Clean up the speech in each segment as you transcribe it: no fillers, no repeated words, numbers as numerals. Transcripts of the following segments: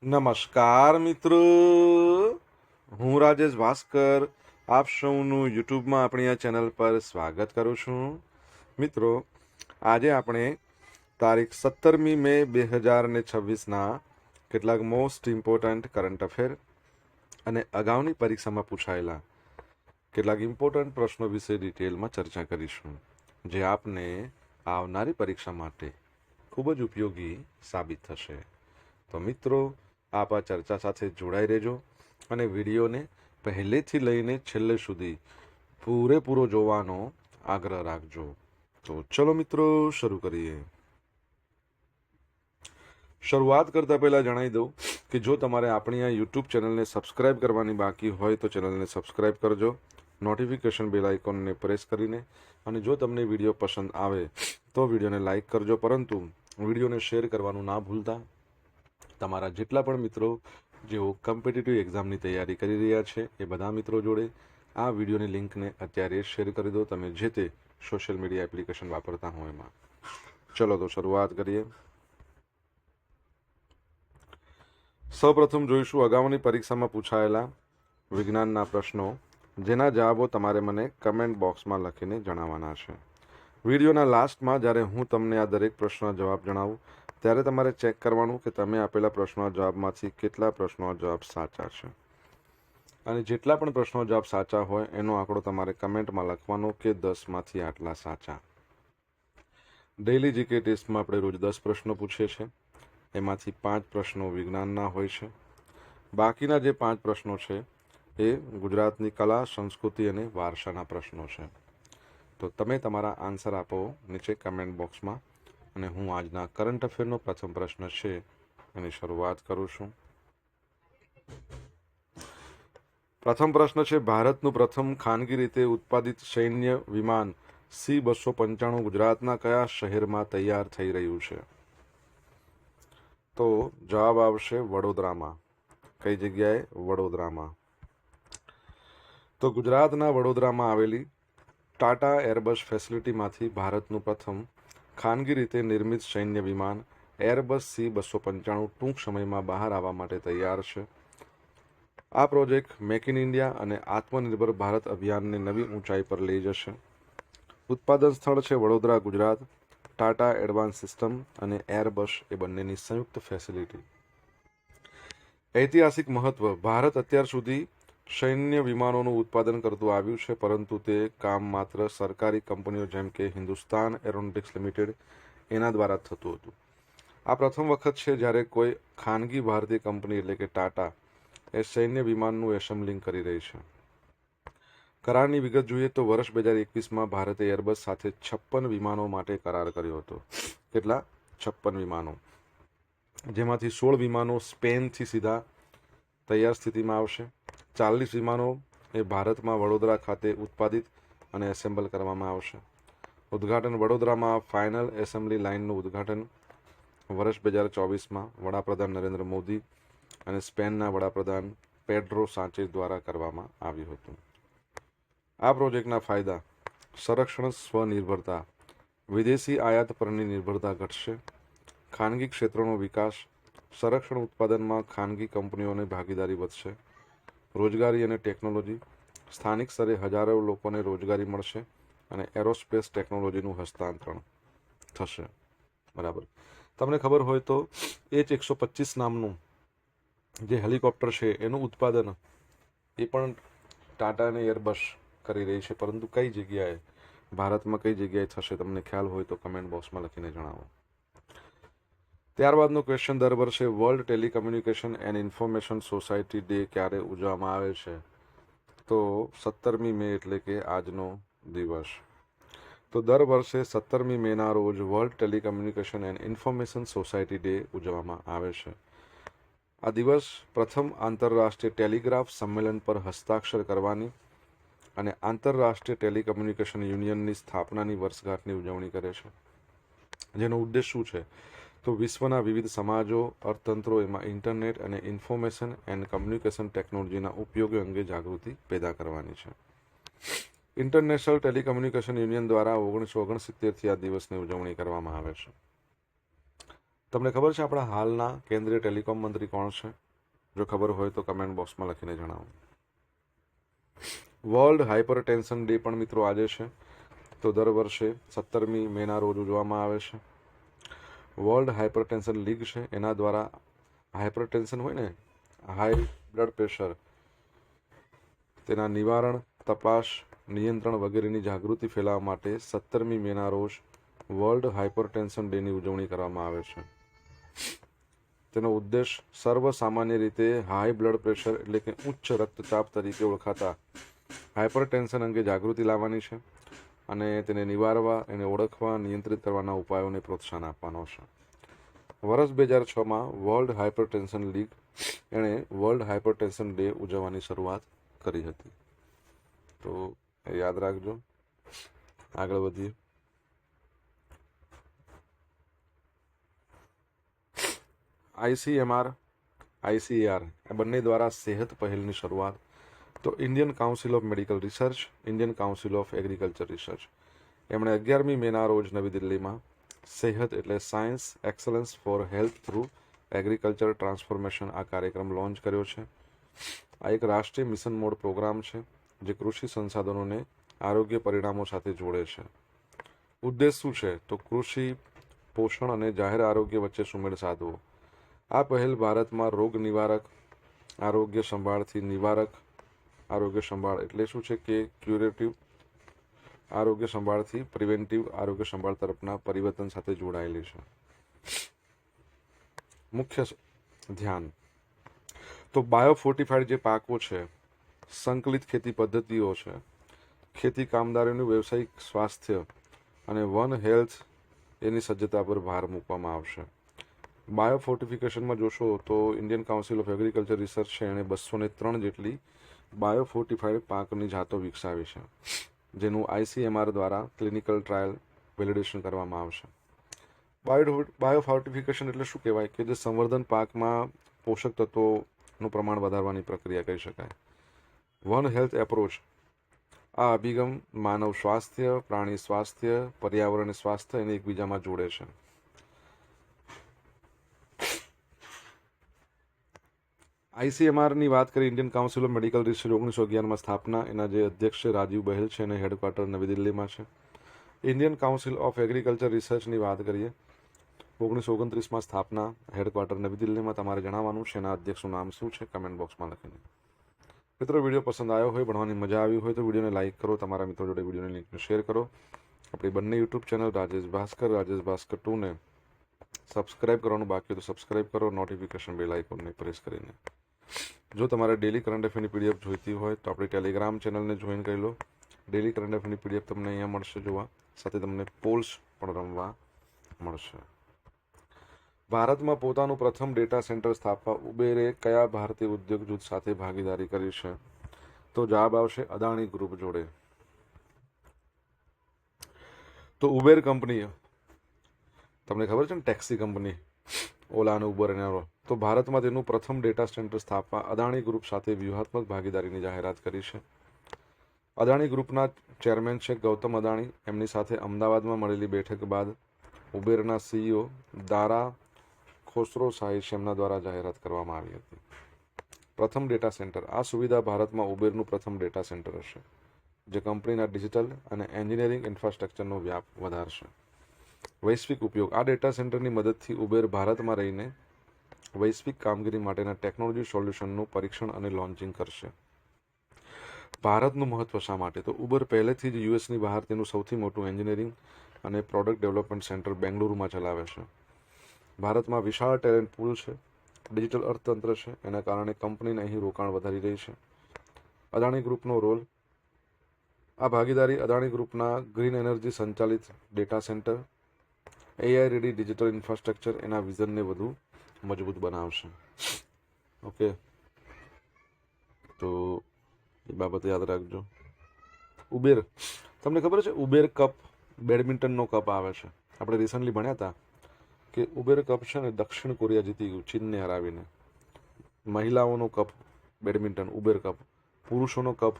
નમસ્કાર મિત્રો, હું રાજેશ ભાસ્કર આપ સૌનું યુટ્યુબમાં આપણી આ ચેનલ પર સ્વાગત કરું છું. મિત્રો, આજે આપણે તારીખ 17મી મે 2026ના કેટલાક મોસ્ટ ઇમ્પોર્ટન્ટ કરંટ અફેર અને અગાઉની પરીક્ષામાં પૂછાયેલા કેટલાક ઇમ્પોર્ટન્ટ પ્રશ્નો વિશે ડિટેલમાં ચર્ચા કરીશું, જે આપને આવનારી પરીક્ષા માટે ખૂબ જ ઉપયોગી સાબિત થશે. તો મિત્રો, આપ આ ચર્ચા સાથે જોડાઈ રહેજો અને વિડીયોને પહેલેથી લઈને છેલ્લે સુધી પૂરેપૂરો જોવાનો આગ્રહ રાખજો. તો ચલો મિત્રો, શરૂ કરીએ. શરૂઆત કરતા પહેલા જણાવી દઉં કે જો તમારે આપણી આ યુટ્યુબ ચેનલને સબસ્ક્રાઇબ કરવાની બાકી હોય તો ચેનલને સબસ્ક્રાઇબ કરજો, નોટિફિકેશન બેલ આઇકોનને પ્રેસ કરીને, અને જો તમને વિડીયો પસંદ આવે તો વિડીયોને લાઇક કરજો, પરંતુ વિડીયોને શેર કરવાનું ના ભૂલતા. તમારા જેટલા પણ મિત્રો જેઓ કોમ્પિટિટિવ એક્ઝામની તૈયારી કરી રહ્યા છે એ બધા મિત્રો જોડે આ વિડીયોની લિંકને અત્યારે શેર કરી દો, તમે જે તે સોશિયલ મીડિયા એપ્લિકેશન વાપરતા હો એમાં. ચલો તો શરૂઆત કરીએ. સૌપ્રથમ જોઈશું અગાઉની પરીક્ષામાં પૂછાયેલા વિજ્ઞાનના પ્રશ્નો, જેના જવાબો તમારે મને કમેન્ટ બોક્સમાં લખીને જણાવવાના છે. વિડીયોના લાસ્ટમાં જ્યારે હું તમને આ દરેક પ્રશ્નનો જવાબ જણાવું ત્યારે તમારે ચેક કરવાનું કે તમે આપેલા પ્રશ્નોના જવાબમાંથી કેટલા પ્રશ્નોના જવાબ સાચા છે, અને જેટલા પણ પ્રશ્નોના જવાબ સાચા હોય એનો આંકડો તમારે કમેન્ટમાં લખવાનો કે 10માંથી આટલા સાચા. ડેઇલી જીકે ટેસ્ટમાં આપણે રોજ 10 પ્રશ્નો પૂછીએ છીએ, એમાંથી 5 પ્રશ્નો વિજ્ઞાનના હોય છે. બાકીના જે 5 પ્રશ્નો છે એ ગુજરાતની કલા, સંસ્કૃતિ અને વારસાના પ્રશ્નો છે. તો તમે તમારા આન્સર આપો નીચે કમેન્ટ બોક્સમાં, અને હું આજના કરંટ અફેરનો પ્રથમ પ્રશ્ન છે એની શરૂઆત કરું છું. પ્રથમ પ્રશ્ન છે, ભારતનું પ્રથમ ખાનગી રીતે ઉત્પાદિત સૈન્ય વિમાન C-295 ગુજરાતના કયા શહેરમાં તૈયાર થઈ રહ્યું છે? તો જવાબ આવશે વડોદરામાં. કઈ જગ્યાએ? વડોદરામાં. તો ગુજરાતના વડોદરામાં આવેલી ટાટા એરબસ ફેસિલિટીમાંથી ભારતનું પ્રથમ ખાનગી રીતે નિર્મિત સૈન્ય વિમાન એરબસ C-295 ટૂંક સમયમાં બહાર આવવા માટે તૈયાર છે. આ પ્રોજેક્ટ મેક ઇન ઇન્ડિયા અને આત્મનિર્ભર ભારત અભિયાનને નવી ઊંચાઈ પર લઈ જશે. ઉત્પાદન સ્થળ છે વડોદરા, ગુજરાત. ટાટા એડવાન્સ સિસ્ટમ અને એરબસ એ બંનેની સંયુક્ત ફેસિલિટી. ઐતિહાસિક મહત્વ: ભારત અત્યાર સુધી સૈન્ય વિમાનોનું ઉત્પાદન કરતું આવ્યું છે, પરંતુ તે કામ માત્ર સરકારી કંપનીઓ જેમ કે હિન્દુસ્તાન એરોનોટિક્સ લિમિટેડ એના દ્વારા થતું હતું. આ પ્રથમ વખત છે જ્યારે કોઈ ખાનગી ભારતીય કંપની એટલે કે ટાટા એ સૈન્ય વિમાનનું એસેમ્બલિંગ કરી રહી છે. કરારની વિગત જોઈએ તો વર્ષ 2021માં ભારતે એરબસ સાથે 56 વિમાનો માટે કરાર કર્યો હતો. કેટલા? 56 વિમાનો, જેમાંથી 16 વિમાનો સ્પેનથી સીધા તૈયાર સ્થિતિમાં આવશે. 40 વિમાનો એ ભારતમાં વડોદરા ખાતે ઉત્પાદિત અને એસેમ્બલ કરવામાં આવશે. ઉદ્ઘાટન વડોદરામાં. ફાઇનલ એસેમ્બલી લાઇનનું ઉદ્ઘાટન વર્ષ 2024માં વડાપ્રધાન નરેન્દ્ર મોદી અને સ્પેનના વડાપ્રધાન પેડ્રો સાંચેઝ દ્વારા કરવામાં આવ્યું હતું. આ પ્રોજેક્ટના ફાયદા: સંરક્ષણ સ્વનિર્ભરતા, વિદેશી આયાત પરની નિર્ભરતા ઘટશે. ખાનગી ક્ષેત્રનો વિકાસ, સંરક્ષણ ઉત્પાદનમાં ખાનગી કંપનીઓની ભાગીદારી વધશે. રોજગારી અને ટેકનોલોજી, સ્થાનિક સ્તરે હજારો લોકોને રોજગારી મળશે અને એરોસ્પેસ ટેકનોલોજીનું હસ્તાંતરણ થશે. બરાબર. તમને ખબર હોય તો H-125 નામનું જે હેલિકોપ્ટર છે એનું ઉત્પાદન એ પણ ટાટા અને એરબસ કરી રહી છે, પરંતુ કઈ જગ્યાએ, ભારતમાં કઈ જગ્યાએ થશે તમને ખ્યાલ હોય તો કમેન્ટ બોક્સમાં લખીને જણાવો. ત્યારબાદનો ક્વેશ્ચન: દર વર્ષે world telecommunication and information society day ક્યારે ઉજવવામાં આવે છે? તો 17મી મે એટલે કે આજનો દિવસ. તો દર વર્ષે 17મી મેના રોજ world telecommunication and information society day ઉજવવામાં આવે છે. આ દિવસ પ્રથમ આંતરરાષ્ટ્રીય ટેલિગ્રાફ સંમેલન પર હસ્તાક્ષર કરવાની અને આંતરરાષ્ટ્રીય ટેલિકમ્યુનિકેશન યુનિયનની સ્થાપનાની વર્ષગાંઠની ઉજવણી કરે છે. જેનો ઉદ્દેશ શું છે? તો વિશ્વના વિવિધ સમાજો, અર્થતંત્રો એમાં ઇન્ટરનેટ અને ઇન્ફોર્મેશન એન્ડ કમ્યુનિકેશન ટેકનોલોજીના ઉપયોગ અંગે જાગૃતિ પેદા કરવાની છે. ઇન્ટરનેશનલ ટેલિકમ્યુનિકેશન યુનિયન દ્વારા 1969થી આ દિવસની ઉજવણી કરવામાં આવે છે. તમને ખબર છે આપણા હાલના કેન્દ્રીય ટેલિકોમ મંત્રી કોણ છે? જો ખબર હોય તો કમેન્ટ બોક્સમાં લખીને જણાવો. વર્લ્ડ હાઇપર ટેન્શન ડે પણ મિત્રો આજે છે. તો દર વર્ષે 17મી મેના રોજ ઉજવવામાં આવે છે. વર્લ્ડ હાઇપર ટેન્શન લીગ છે, એના દ્વારા હાઇપર ટેન્શન હોય ને, હાઈ બ્લડ પ્રેશર, તેના નિવારણ, તપાસ, નિયંત્રણ વગેરેની જાગૃતિ ફેલાવવા માટે 17મી મેના રોજ વર્લ્ડ હાઇપરટેન્શન ડેની ઉજવણી કરવામાં આવે છે. તેનો ઉદ્દેશ સર્વસામાન્ય રીતે હાઈ બ્લડ પ્રેશર એટલે કે ઉચ્ચ રક્તચાપ તરીકે ઓળખાતા હાઇપરટેન્શન અંગે જાગૃતિ લાવવાની છે અને તેને નિવારવા, એને ઓળખવા, નિયંત્રિત કરવાના ઉપાયોને પ્રોત્સાહન આપવાનો છે. વર્ષ 2006માં વર્લ્ડ હાઇપરટેન્શન લીગ એણે વર્લ્ડ હાઇપરટેન્શન ડે ઉજવવાની શરૂઆત કરી હતી. તો યાદ રાખજો. આગળ વધીએ. ICMR, ICAR આ બંને દ્વારા સેહત પહેલની શરૂઆત. તો Indian council of medical research, Indian council of agriculture research, એમણે 11મી મેના રોજ નવી દિલ્હીમાં સેહત એટલે science excellence for health through agriculture transformation આ કાર્યક્રમ લોન્ચ કર્યો છે. આ એક રાષ્ટ્રીય મિશન મોડ પ્રોગ્રામ છે જે કૃષિ સંસાધનોને આરોગ્ય પરિણામો સાથે જોડે છે. ઉદ્દેશ શું છે? તો કૃષિ, પોષણ અને જાહેર આરોગ્ય વચ્ચે સુમેળ સાધવો. આ પહેલ ભારતમાં રોગ નિવારક આરોગ્ય સંભાળથી નિવારક આરોગ્ય સંભાળ એટલે શું છે કે ક્યુરેટિવ આરોગ્ય સંભાળથી પ્રિવેન્ટિવ આરોગ્ય સંભાળ તરફના પરિવર્તન સાથે જોડાયેલી છે. મુખ્ય ધ્યાન તો બાયોફોર્ટિફાઈડ જે પાકો છે, સંકલિત ખેતી પદ્ધતિઓ છે, ખેતી કામદારોનું વ્યવસાયિક સ્વાસ્થ્ય અને વન હેલ્થ એની સજ્જતા પર ભાર મૂકવામાં આવશે. બાયોફોર્ટિફિકેશનમાં જોશો તો Indian council of agriculture research છે, એણે 203 જેટલી બાયોફોર્ટિફાઈડ પાકની જાતો વિકસાવી છે, જેનું ICMR દ્વારા ક્લિનિકલ ટ્રાયલ વેલિડેશન કરવામાં આવશે. બાયોફોર્ટિફિકેશન એટલે શું કહેવાય કે જે સંવર્ધન પાકમાં પોષક તત્વોનું પ્રમાણ વધારવાની પ્રક્રિયા કહી શકાય. વન હેલ્થ એપ્રોચ આ અભિગમ માનવ સ્વાસ્થ્ય, પ્રાણી સ્વાસ્થ્ય, પર્યાવરણ સ્વાસ્થ્ય એને એકબીજામાં જોડે છે. ICMRની વાત કરીએ, Indian council of medical research 1911માં સ્થાપના. એના જે અધ્યક્ષ છે રાજીવ બહેલ છે, અને હેડક્વાર્ટર નવી દિલ્હીમાં છે. ઇન્ડિયન કાઉન્સિલ ઓફ એગ્રીકલ્ચર રિસર્ચની વાત કરીએ, 1929માં સ્થાપના, હેડક્વાર્ટર નવી દિલ્હીમાં. તમારે જણાવવાનું છે એના અધ્યક્ષનું નામ શું છે, કમેન્ટ બોક્સમાં લખીને. મિત્રો, વિડીયો પસંદ આવ્યો હોય, ભણવાની મજા આવી હોય તો વિડીયોને લાઇક કરો, તમારા મિત્રો જોડે વિડીયોની લિંકને શેર કરો. આપણી બંને યુટ્યુબ ચેનલ રાજેશ ભાસ્કર 2ને સબસ્ક્રાઇબ કરવાનું બાકી હોય તો સબસ્ક્રાઇબ કરો, નોટિફિકેશન બેલ આઇકોનને પ્રેસ કરીને. જો તમારે ડેલી કરંટ અફેરની PDF જોઈતી હોય તો આપણી ટેલિગ્રામ ચેનલને જોઈન કરી લો. ડેલી કરંટ અફેરની PDF તમને અહીંયા મળશે જોવા, સાથે તમને પોલ્સ પણ રમવા મળશે. ભારતમાં પોતાનું પ્રથમ ડેટા સેન્ટર સ્થાપવા ઉબેરે કયા ભારતીય ઉદ્યોગ જૂથ સાથે ભાગીદારી કરી છે? તો જવાબ આવશે અદાણી ગ્રુપ જોડે. તો ઉબેર કંપની, તમને ખબર છે ને, ટેક્સી કંપની, ઓલા અને ઉબર એનો, તો ભારતમાં તેનું પ્રથમ ડેટા સેન્ટર સ્થાપવા અદાણી ગ્રુપ સાથે વ્યૂહાત્મક ભાગીદારીની જાહેરાત કરી છે. અદાણી ગ્રુપના ચેરમેન છે ગૌતમ અદાણી. એમની સાથે અમદાવાદમાં મળેલી બેઠક બાદ ઉબેરના CEO દારા ખોસરોશાહી એમના દ્વારા જાહેરાત કરવામાં આવી હતી. પ્રથમ ડેટા સેન્ટર, આ સુવિધા ભારતમાં ઉબેરનું પ્રથમ ડેટા સેન્ટર હશે, જે કંપનીના ડિજિટલ અને એન્જિનિયરિંગ ઇન્ફ્રાસ્ટ્રક્ચરનો વ્યાપ વધારશે. વૈશ્વિક ઉપયોગ, આ ડેટા સેન્ટરની મદદથી ઉબેર ભારતમાં રહીને વૈશ્વિક કામગીરી માટેના ટેકનોલોજી સોલ્યુશનનું પરીક્ષણ અને લોન્ચિંગ કરશે. ભારતનું મહત્વ શા માટે? તો ઉબર પહેલેથી જ યુએસની બહાર તેનું સૌથી મોટું એન્જિનિયરિંગ અને પ્રોડક્ટ ડેવલપમેન્ટ સેન્ટર બેંગલુરુમાં ચલાવે છે. ભારતમાં વિશાળ ટેલેન્ટ પૂલ છે, ડિજિટલ અર્થતંત્ર છે, એના કારણે કંપનીને અહીં રોકાણ વધારી રહી છે. અદાણી ગ્રુપનો રોલ, આ ભાગીદારી અદાણી ગ્રુપના ગ્રીન એનર્જી સંચાલિત data centre, AI ready digital infrastructure એના વિઝનને વધુ મજબૂત બનાવશે. ઓકે, તો એ બાબતે યાદ રાખજો. ઉબેર, તમને ખબર છે ઉબેર કપ બેડમિન્ટનનો કપ આવે છે? આપણે રિસન્ટલી ભણ્યા હતા કે ઉબેર કપ છે ને દક્ષિણ કોરિયા જીતી ગયું ચીનને હરાવીને. મહિલાઓનો કપ બેડમિન્ટન ઉબેર કપ, પુરુષોનો કપ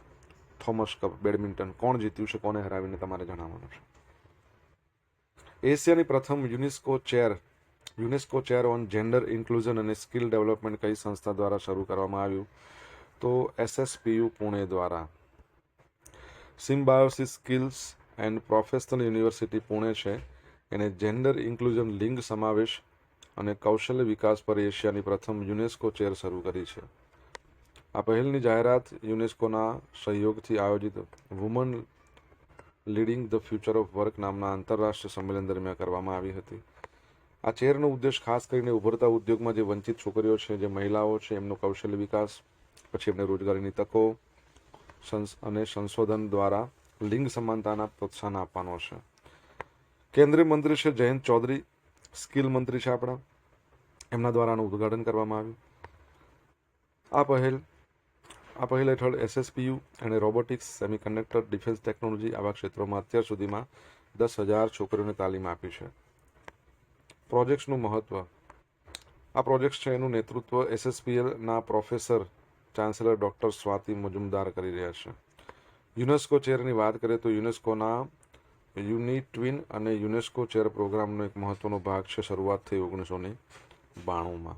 થોમસ કપ બેડમિન્ટન. કોણ જીત્યું છે, કોને હરાવીને, તમારે જણાવવાનું છે. એશિયાની પ્રથમ UNESCO chair UNESCO chair on gender inclusion અને સ્કિલ ડેવલપમેન્ટ કઈ સંસ્થા દ્વારા શરૂ કરવામાં આવ્યું? તો SSPU પુણે દ્વારા. Symbiosis skills and professional university Pune છે એને જેન્ડર ઇન્ક્લુઝન, લિંગ સમાવેશ અને કૌશલ્ય વિકાસ પર એશિયાની પ્રથમ યુનેસ્કો ચેર શરૂ કરી છે. આ પહેલની જાહેરાત યુનેસ્કોના સહયોગથી આયોજિત woman leading the future of work નામના આંતરરાષ્ટ્રીય સંમેલન દરમિયાન કરવામાં આવી હતી. આ ચેરનો ઉદ્દેશ ખાસ કરીને ઉભરતા ઉદ્યોગમાં જે વંચિત છોકરીઓ છે, જે મહિલાઓ છે, એમનો કૌશલ્ય વિકાસ, પછી એમને રોજગારીની તકો અને સંશોધન દ્વારા લિંગ સમાનતાના પ્રોત્સાહન આપવાનો છે. કેન્દ્રીય મંત્રી છે જયંત ચૌધરી, સ્કિલ મંત્રી છે આપણા, એમના દ્વારા આનું ઉદ્ઘાટન કરવામાં આવ્યું. આ પહેલ હેઠળ SSPU અને રોબોટિક્સ, સેમિકન્ડક્ટર, ડિફેન્સ ટેકનોલોજી આવા ક્ષેત્રોમાં અત્યાર સુધીમાં 10,000 છોકરીઓને તાલીમ આપી છે. પ્રોજેક્ટ્સનું મહત્વ. આ પ્રોજેક્ટ છે એનું નેતૃત્વ SSPLના professor chancellor doctor Swati Majumdar કરી રહ્યા છે. યુનેસ્કો ચેરની વાત કરીએ તો યુનેસ્કોના યુનિટ્વિન અને યુનેસ્કો ચેર પ્રોગ્રામનો એક મહત્વનો ભાગ છે. શરૂઆત થઈ 1992માં.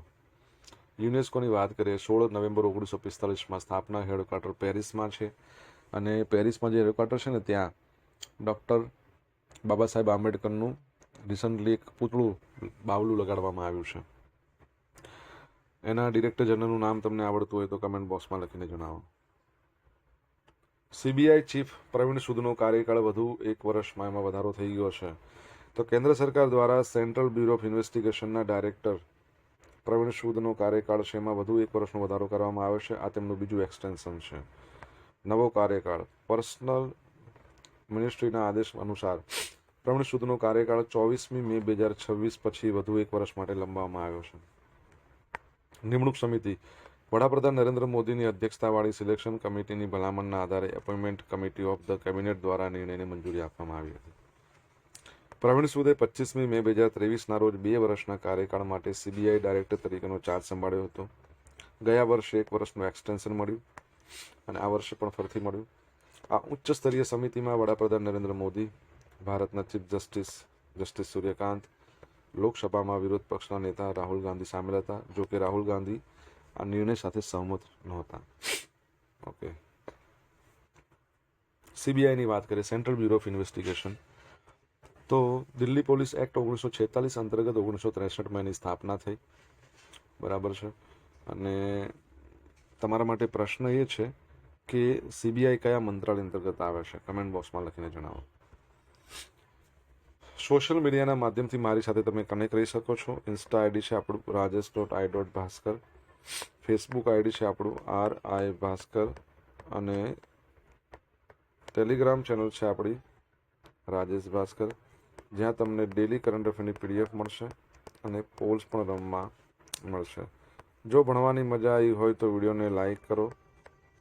યુનેસ્કોની વાત કરીએ 16 નવેમ્બર 1945માં સ્થાપના, હેડક્વાર્ટર પેરિસમાં છે અને પેરિસમાં જે હેડક્વાર્ટર છે ને ત્યાં ડૉક્ટર બાબા સાહેબ આંબેડકરનું રિસન્ટલી એક પૂતળું, બાવલું લગાડવામાં આવ્યું છે. એના ડિરેક્ટર જનરલનું નામ તમને આવડતું હોય તો કમેન્ટ બોક્સમાં લખીને જણાવો. CBI ચીફ પ્રવીણ સૂદનો કાર્યકાળ વધુ 1 વર્ષમાં એમાં વધારો થઈ ગયો છે. તો કેન્દ્ર સરકાર દ્વારા સેન્ટ્રલ બ્યુરો ઓફ ઇન્વેસ્ટિગેશનના ડાયરેક્ટર પ્રવીણ સૂદનો કાર્યકાળ છે એમાં વધુ 1 વર્ષનો વધારો કરવામાં આવ્યો છે. આ તેમનું બીજું એક્સટેન્શન છે. નવો કાર્યકાળ. પર્સનલ મિનિસ્ટ્રીના આદેશ અનુસાર પ્રવીણ સૂદનો કાર્યકાળ 24મી મે 2026 પછી વધુ 1 વર્ષ માટે લંબાવવામાં આવ્યો છે. નિમણૂક સમિતિ. વડાપ્રધાન નરેન્દ્ર મોદીની અધ્યક્ષતાવાળી સિલેક્શન કમિટીની ભલામણના આધારે appointment committee of the cabinet દ્વારા નિર્ણયને મંજૂરી આપવામાં આવી હતી. પ્રવીણ સૂદે 25મી મે 2023ના રોજ 2 વર્ષના કાર્યકાળ માટે CBI ડાયરેક્ટર તરીકેનો ચાર્જ સંભાળ્યો હતો. ગયા વર્ષે 1 વર્ષનું એક્સટેન્શન મળ્યું અને આ વર્ષે પણ ફરીથી મળ્યું. આ ઉચ્ચ સ્તરીય સમિતિમાં વડાપ્રધાન નરેન્દ્ર મોદી, ભારતના ચીફ જસ્ટિસ સૂર્યકાંત, લોકસભામાં વિરોધ પક્ષના નેતા રાહુલ ગાંધી સામેલ હતા. જો કે રાહુલ ગાંધી આ નિર્ણય સાથે સહમત નહોતા. ઓકે, CBIની વાત કરીએ, સેન્ટ્રલ બ્યુરો ઓફ ઇન્વેસ્ટિગેશન, તો દિલ્હી પોલીસ એક્ટ 1946 અંતર્ગત 1963માં એની સ્થાપના થઈ. બરાબર છે. અને તમારા માટે પ્રશ્ન એ છે કે CBI કયા મંત્રાલય અંતર્ગત આવે છે? કમેન્ટ બોક્સમાં લખીને જણાવો. સોશિયલ મીડિયાના માધ્યમથી મારી સાથે તમે કનેક્ટ રહી શકો છો. ઇન્સ્ટા આઈડી છે આપણું rajesh.i.bhaskar, ફેસબુક આઈડી છે આપણું RI ભાસ્કર અને ટેલિગ્રામ ચેનલ છે આપણી રાજેશ ભાસ્કર, જ્યાં તમને ડેલી કરંટ અફેરની PDF મળશે અને પોલ્સ પણ રમવા મળશે. જો ભણવાની મજા આવી હોય તો વિડીયોને લાઈક કરો,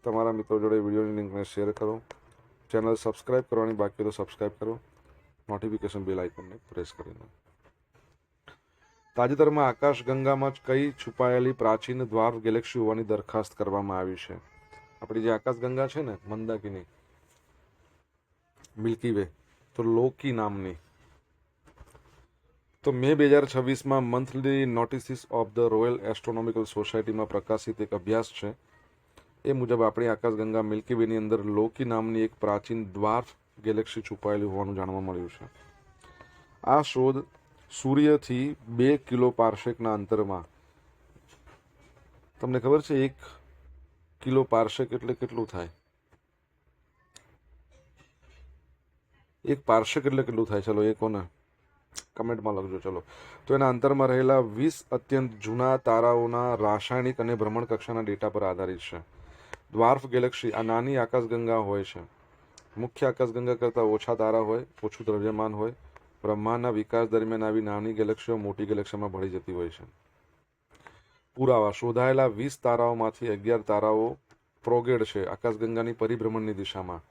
તમારા મિત્રો જોડે વિડીયોની લિંકને શેર કરો, ચેનલ સબસ્ક્રાઈબ કરવાની બાકી તો સબસ્ક્રાઈબ કરો, નોટિફિકેશન બેલ આઇકોનને પ્રેસ કરીને. તાજેતરમાં આકાશગંગામાં જ કઈ છુપાયેલી પ્રાચીન દ્વાર્ફ ગેલેક્સી હોવાની દરખાસ્ત કરવામાં આવી છે? આપણી જે આકાશગંગા છે ને, મંદાકિની, મિલ્કી વે, તો લોકી નામની. તો મે 2026માં monthly notices of the royal astronomical સોસાયટીમાં પ્રકાશિત એક અભ્યાસ છે. એ મુજબ આપણી આકાશગંગા મિલ્કી વેની અંદર લોકી નામની એક પ્રાચીન દ્વાર્ફ ગેલેક્સી છુપાયેલી હોવાનું જાણવા મળ્યું છે. આ શોધ સૂર્યથી 2 કિલો પાર્સેકના અંતરમાં. તમને ખબર છે 1 કિલો પાર્સેક એટલે કેટલું થાય? 1 પાર્સેક એટલે કેટલું થાય? ચલો એ કોને કમેન્ટમાં લખજો. ચલો, તો એના અંતરમાં રહેલા 20 અત્યંત જૂના તારાઓના રાસાયણિક અને ભ્રમણકક્ષાના ડેટા પર આધારિત છે. દ્વાર્ફ ગેલેક્સી આ નાની આકાશગંગા હોય છે. મુખ્ય આકાશગંગા કરતાં ઓછા તારા હોય, ઓછું દ્રવ્યમાન હોય. બ્રહ્માંડના વિકાસ દરમિયાન આવી નાની ગેલેક્સીઓ મોટી ગેલેક્સીમાં ભળી જતી હોય છે. પુરાવા. શોધાયેલા 20 તારાઓમાંથી 11 તારાઓ પ્રોગેડ છે, આકાશગંગાની પરિભ્રમણની દિશામાં.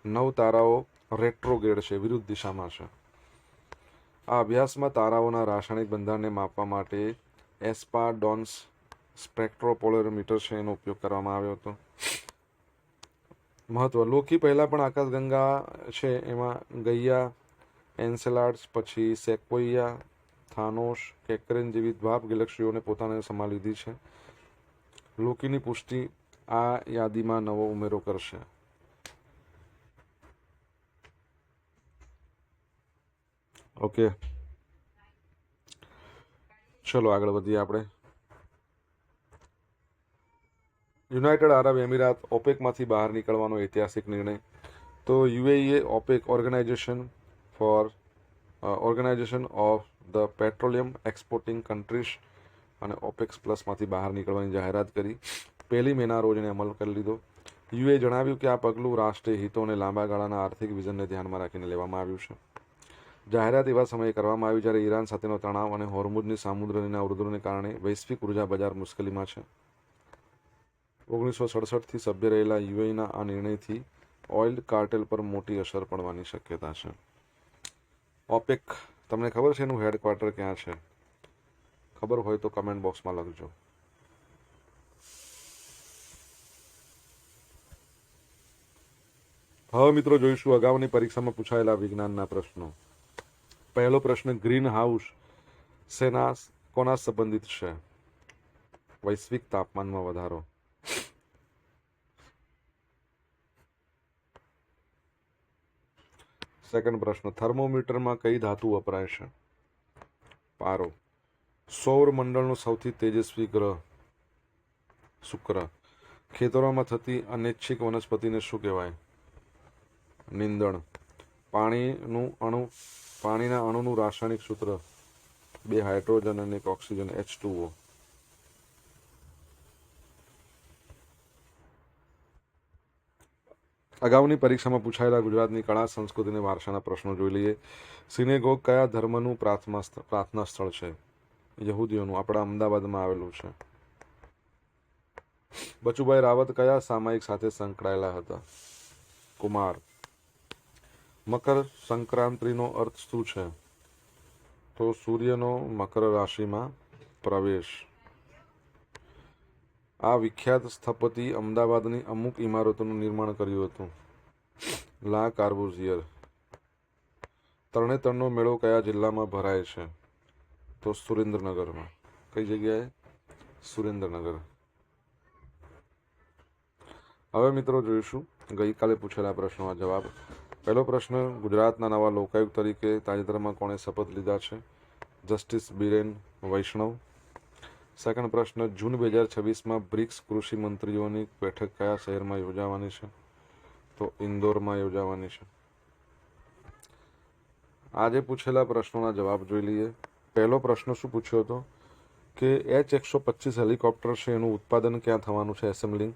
9 તારાઓ રેટ્રોગેડ છે, વિરુદ્ધ દિશામાં છે. આ અભ્યાસમાં તારાઓના રાસાયણિક બંધારણને માપવા માટે એસ્પાડોન્સ સ્પેક્ટ્રોપોલેરોમીટર છે એનો ઉપયોગ કરવામાં આવ્યો હતો. મહત્વ. લોકી પહેલાં પણ આકાશગંગા છે એમાં ગૈયા, એન્સેલાડ્સ, પછી સેક્વોઇયા, થાનોસ, કેકરેન જેવી દ્વાપ ગેલેક્સીઓને પોતાને સમાવી લીધી છે. લોકીની પુષ્ટિ આ યાદીમાં નવો ઉમેરો કરશે. ઓકે, ચલો આગળ વધીએ આપણે. યુનાઇટેડ આરબ એમિરાત ઓપેકમાંથી બહાર નીકળવાનો ઐતિહાસિક નિર્ણય. તો યુએઈએ OPEC organization of the petroleum exporting countries અને ઓપેક્સ પ્લસમાંથી બહાર નીકળવાની જાહેરાત કરી. 1 મેના રોજ એને અમલ કરી લીધો. યુએ જણાવ્યું કે આ પગલું રાષ્ટ્રીય હિતો અને લાંબા ગાળાના આર્થિક વિઝનને ધ્યાનમાં રાખીને લેવામાં આવ્યું છે. જાહેરાત એવા સમયે કરવામાં આવી જ્યારે ઈરાન સાથેનો તણાવ અને હોર્મુઝની સામુદ્રીના અવરોધોને કારણે વૈશ્વિક ઉર્જા બજાર મુશ્કેલીમાં છે. 1967થી સભ્ય રહેલા યુએઈના આ નિર્ણયથી ઓઇલ કાર્ટેલ પર મોટી અસર પડવાની શક્યતા છે. ઓપેક, તમને ખબર છે એનું હેડક્વાર્ટર ક્યાં છે? ખબર હોય તો કમેન્ટ બોક્સમાં લખજો. હવે મિત્રો જોઈશું અગાઉની પરીક્ષામાં પૂછાયેલા વિજ્ઞાનના પ્રશ્નો. પહેલો પ્રશ્ન, ગ્રીન હાઉસ કોના સંબંધિત છે? વૈશ્વિક તાપમાનમાં વધારો. સેકન્ડ પ્રશ્ન, થર્મોમીટરમાં કઈ ધાતુ વપરાય છે? પારો. સૌર મંડળનો સૌથી તેજસ્વી ગ્રહ શુક્ર. ખેતરોમાં થતી અનૈચ્છિક વનસ્પતિને શું કહેવાય? નીંદણ. પાણીના અણુનું રાસાયણિક સૂત્ર? 2 હાઇડ્રોજન અને 1 ઓક્સિજન, H2O. અગાઉની પરીક્ષામાં પૂછાયેલા ગુજરાતની કળા સંસ્કૃતિ અને વારસાના પ્રશ્નો જોઈ લઈએ. સિનેગોગ કયા ધર્મનું પ્રાર્થના સ્થળ છે? યહૂદીઓનું. આપણા અમદાવાદમાં આવેલું છે. બચુભાઈ રાવત કયા સામાયિક સાથે સંકળાયેલા હતા? કુમાર. મકર સંક્રાંતિનો અર્થ શું છે? તો સૂર્યનો મકર રાશિમાં પ્રવેશ. આ વિખ્યાત સ્થપતિ અમદાવાદની અમુક ઇમારતોનું નિર્માણ કર્યું હતું? લા કાર્બુઝિયર. તરણેતરનો મેળો કયા જિલ્લામાં ભરાય છે? તો સુરેન્દ્રનગરમાં. કઈ જગ્યાએ? સુરેન્દ્રનગર. હવે મિત્રો જોઈશું ગઈકાલે પૂછેલા પ્રશ્નોના જવાબ. પહેલો પ્રશ્ન, ગુજરાતના નવા લોકાયુક્ત તરીકે તાજેતરમાં કોણે શપથ લીધા છે? જસ્ટિસ બિરેન વૈષ્ણવ. સેકન્ડ પ્રશ્ન, જૂન 2026માં બ્રિક્સ કૃષિ મંત્રીઓની બેઠક કયા શહેરમાં યોજાવાની છે? તો ઇન્દોરમાં યોજાવાની છે. આજે પૂછેલા પ્રશ્નોના જવાબ જોઈ લઈએ. પહેલો પ્રશ્ન શું પૂછ્યો હતો કે H-125 હેલિકોપ્ટર છે એનું ઉત્પાદન ક્યાં થવાનું છે? એસેમ્બલિંગ.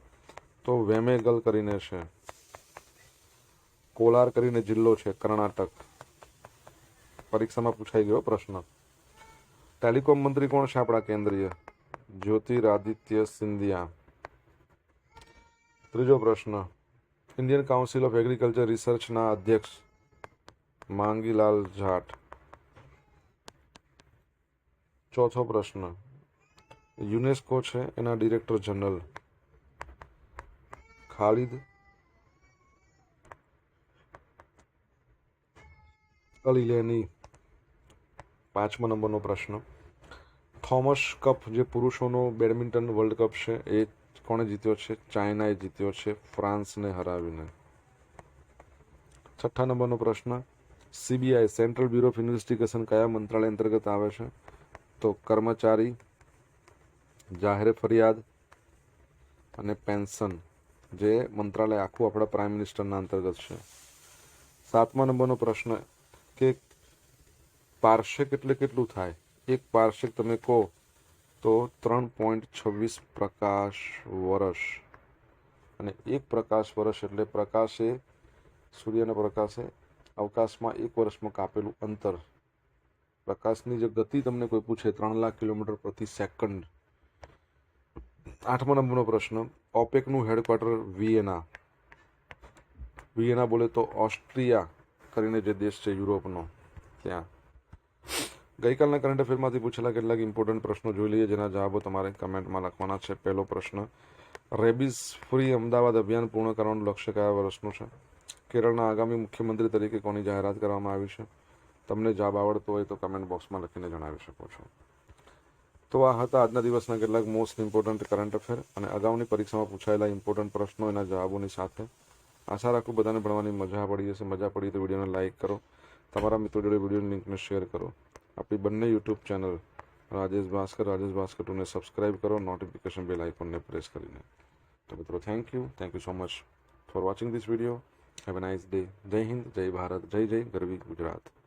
તો વેમેગલ કરીને છે. કોલાર કરીને જિલ્લો છે, કર્ણાટક. પરીક્ષામાં પૂછાઈ ગયો પ્રશ્ન. ટેલિકોમ મંત્રી કોણ છે આપણા કેન્દ્રીય? જ્યોતિરાદિત્ય સિંધિયા. ત્રીજો પ્રશ્ન, ઇન્ડિયન કાઉન્સિલ ઓફ એગ્રીકલ્ચર રિસર્ચના અધ્યક્ષ માંગીલાલ જાટ. ચોથો પ્રશ્ન, યુનેસ્કો છે એના ડિરેક્ટર જનરલ ખાલિદ અલીલેની. 5મા નંબરનો પ્રશ્ન, થોમસ કપ જે પુરુષોનો બેડમિન્ટન વર્લ્ડ કપ છે એ કોણે જીત્યો છે? ચાઇનાએ જીત્યો છે ફ્રાન્સને હરાવીને. 6થા નંબરનો પ્રશ્ન, CBI central bureau of investigation કયા મંત્રાલય અંતર્ગત આવે છે? તો કર્મચારી, જાહેર ફરિયાદ અને પેન્શન, જે મંત્રાલય આખું આપણા પ્રાઇમ મિનિસ્ટરના અંતર્ગત છે. 7મા નંબરનો પ્રશ્ન કે પાર્શેક એટલે કેટલું થાય? એક પાર્શેક તમે કહો તો 3.26 પ્રકાશ વર્ષ. અને એક પ્રકાશ વર્ષ એટલે પ્રકાશે, સૂર્યના પ્રકાશે અવકાશમાં 1 વર્ષમાં કાપેલું અંતર. પ્રકાશની જે ગતિ તમને કોઈ પૂછે 3 લાખ કિલોમીટર પ્રતિ સેકન્ડ. 8મા નંબરનો પ્રશ્ન, ઓપેકનું હેડક્વાર્ટર વિયેના. વિયેના બોલે તો ઓસ્ટ્રિયા કરીને જે દેશ છે યુરોપનો, ત્યાં. ગઈકાલના કરંટ અફેરમાંથી પૂછેલા કેટલાક ઇમ્પોર્ટન્ટ પ્રશ્નો જોઈ લઈએ, જેના જવાબો તમારે કમેન્ટમાં લખવાના છે. પહેલો પ્રશ્ન, રેબિઝ ફ્રી અમદાવાદ અભિયાન પૂર્ણ કરવાનું લક્ષ્ય કયા વર્ષનું છે? કેરળના આગામી મુખ્યમંત્રી તરીકે કોની જાહેરાત કરવામાં આવી છે? તમને જવાબ આવડતો હોય તો કમેન્ટ બોક્સમાં લખીને જણાવી શકો છો. તો આ હતા આજના દિવસના કેટલાક મોસ્ટ ઇમ્પોર્ટન્ટ કરંટ અફેર અને અગાઉની પરીક્ષામાં પૂછાયેલા ઇમ્પોર્ટન્ટ પ્રશ્નો એના જવાબોની સાથે. આશા રાખું બધાને ભણવાની મજા પડી હશે. મજા પડી તો વિડીયોને લાઇક કરો, તમારા મિત્રો જોડે વિડીયોની લિંકને શેર કરો. આપણી બંને યુટ્યુબ ચેનલ રાજેશ ભાસ્કર 2ને સબસ્ક્રાઇબ કરો, નોટિફિકેશન બેલ આઇકોનને પ્રેસ કરીને. તો મિત્રો thank you so much for watching this video. Have a nice day. જય હિન્દ, જય ભારત, જય જય ગરવી ગુજરાત.